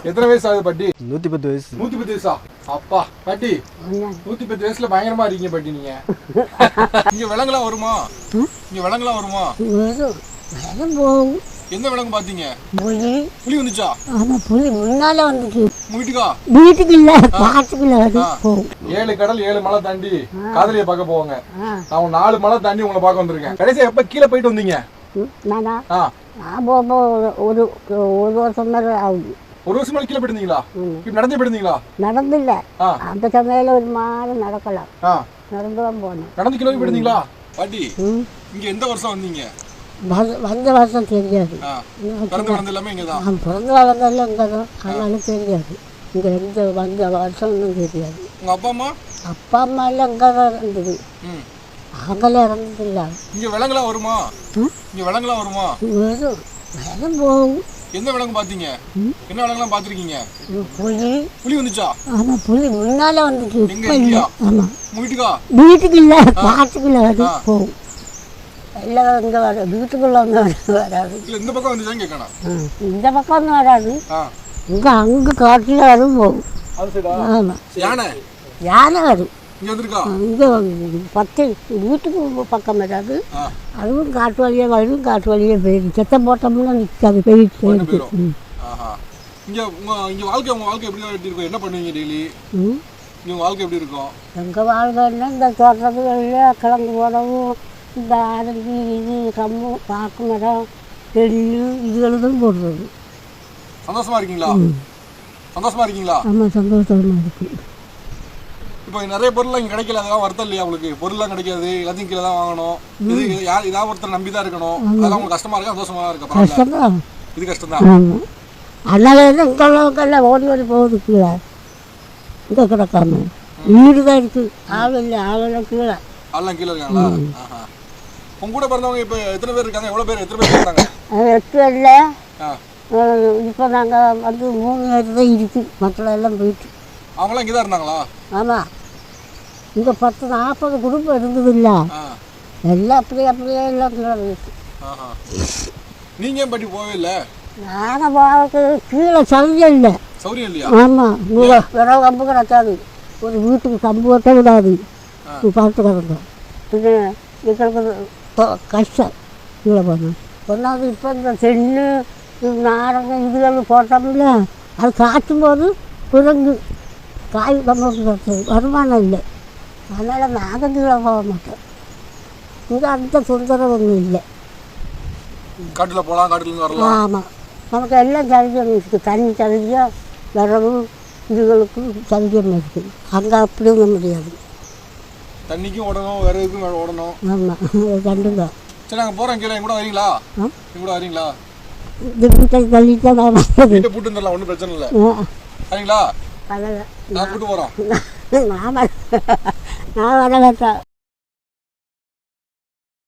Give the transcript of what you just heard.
எத்தனை வயசு ஆகுது பாட்டி? 110 வயசு. 110 வயசா? அப்பா பாட்டி 110 வயசுல பயங்கரமா இருக்கீங்க பாட்டி நீங்க. இங்க விலங்குலாம் வருமா? இங்க விலங்குலாம் வருமா? எந்த விலங்கு பாத்தீங்க? புலி வந்துச்சா? ஆமா, புலி முன்னால வந்துச்சு. வீட்டுக்கா? வீட்டுக்கு இல்ல, காட்டுக்குள்ள போகும். 7 கடல் 7 மலை தாண்டி காதலியை பார்க்க போவாங்க. நான் 4 மலை தாண்டி உங்களை பார்க்க வந்திருக்கேன். கடைசியா எப்ப கீழே போயிட்டு வந்தீங்க? நானா? நான் போக ஒரு வருஷம் மேல ஆகுது. ஒரு வருஷம் மேல கீழே போயிருந்தீங்களா? இப்ப நடந்தே போயிருந்தீங்களா? நடந்து இல்ல, அந்த சமையல ஒரு மாதிரி நடக்கலாம். நடந்துதான் போனேன். நடந்து கீழே போயிருந்தீங்களா பாட்டி? இங்க எந்த வருஷம் வந்தீங்க? வந்த வருஷம் தெரியாது. பிறந்து வளர்ந்தெல்லாமே இங்கதான். பிறந்து வளர்ந்தெல்லாம் இங்கதான். அதனால தெரியாது. இங்க எந்த வந்த வருஷம் தெரியாது. உங்க அப்பா அம்மா? அப்பா அம்மா எல்லாம் இங்கதான் இருந்தது. அவங்களாம் இறந்தது இல்ல. இங்க விலங்குலாம் வருமா? இங்க விலங்குலாம் வருமா? வரும் போகும். எந்த விலங்கு பாத்தீங்க? என்ன விலங்குலாம் பாத்திருக்கீங்க? புலி வந்துச்சா? ஆமா, புலி முன்னால வந்துச்சு. ஆமா, வீட்டுக்கா? வீட்டுக்கு இல்ல, காட்டுக்குள்ள போகும். எல்லாம் இங்க வர வீட்டுக்குள்ள வந்து வராது. இந்த பக்கம் வந்து கேட்கணும். இந்த பக்கம் வந்து வராது. இங்க அங்க காட்டுல வரும் போகும். ஆமா, யானை வரும். இங்க 10 வீட்டுக்கு பக்கம் வராது. அதுவும் காட்டு வழியே வரும், காட்டு வழியே போயிடும். செத்த போட்டோம்னா நிற்காது, போயிட்டு போயிடும். என்ன பண்ணுவீங்க டெய்லி? வாழ்க்கை எப்படி இருக்கும்? எங்க வாழ்க்கைன்னா இந்த தோட்டத்துக்குள்ள கிழங்கு போடவும், இந்த ஆரஞ்சு இது கம்பு பாக்கு மரம் நெல்லு இதுகளும் போடுறது. சந்தோஷமா இருக்கீங்களா? சந்தோஷமா இருக்கீங்களா? ஆமாம், சந்தோஷமா இருக்கு. இப்போ நிறைய பொருள் இங்கே கிடைக்கல, அதெல்லாம் வருத்தம் இல்லையா உங்களுக்கு? பொருள்லாம் கிடைக்காது, எல்லாத்தையும் கீழே தான் வாங்கணும். இது ஏதாவது ஒருத்தர் நம்பி தான் இருக்கணும். அதெல்லாம் உங்களுக்கு கஷ்டமா இருக்கா சந்தோஷமா இருக்கா? கஷ்டம். இது கஷ்டம் தான். ஆமாம், அதனால இங்கெல்லாம் ஓடி ஓடி போகுது கீழே. இங்கே கிடக்காம வீடு தான் இருக்கு. ஆள் இல்லை, ஆளெல்லாம் கீழே. ஆள்லாம் கீழே இருக்காங்களா? உங்க கூட பிறந்தவங்க இப்போ எத்தனை பேர் இருக்காங்க? எவ்வளோ பேர்? எத்தனை பேர் இருக்காங்க? 8 பேர் இல்லை. இப்போ நாங்கள் வந்து 3 பேர் தான் இருக்கு. மக்கள் எல்லாம் போயிட்டு. அவங்களாம் இங்கே தான் இருந்தாங்களா? ஆமாம், இங்கே 10-40 குடும்பம் இருந்தது இல்லை. எல்லாம் அப்படியே எல்லாம் இருக்கு. நீங்கள் பட்டி போவே இல்லை? நாங்கள் போகிறதுக்கு கீழே சௌரியம் இல்லை. சௌரியம் இல்லையா? ஆமாம், இங்கே விரவு கம்பு கிடக்காது. ஒரு வீட்டுக்கு கம்பு வெட்ட விடாது. பார்த்து கிடந்தோம். இது எங்களுக்கு கஷ்டம். கீழே போனோம். ஒன்றாவது இப்போ இந்த செல்லு நாரங்க இதுகள் போட்டோம்ல, அது காய்ச்சும் போது குரங்கு காய் நம்மளுக்கு வருமானம் இல்லை. அதனால் நாங்கள் கீழே போக மாட்டோம். இங்கே அந்த தொந்தரவு ஒன்றும் இல்லை. காட்டில் போகலாம், காட்டிலேருந்து வரலாம். ஆமாம், நமக்கு எல்லாம் சௌகரியம் இருக்குது. தண்ணி சௌகரியம், விரவு இதுகளுக்கும் சௌகரியம் இருக்குது. அங்கே அப்படி ஒன்றும் முடியாது. தண்ணிக்கும் ஓடணும், விறகுக்கும் ஓடணும். ஆமாம், ரெண்டும் தான். சரி, நாங்கள் போகிறோம். கீழே என் கூட வரீங்களா? என் கூட வரீங்களா? இந்த வீட்டை தள்ளிட்டு தான் வீட்டை கூட்டு வந்துடலாம், ஒன்றும் பிரச்சனை இல்லை. வரீங்களா? நான் கூட்டு போகிறோம். நான் வர மாட்டேன்.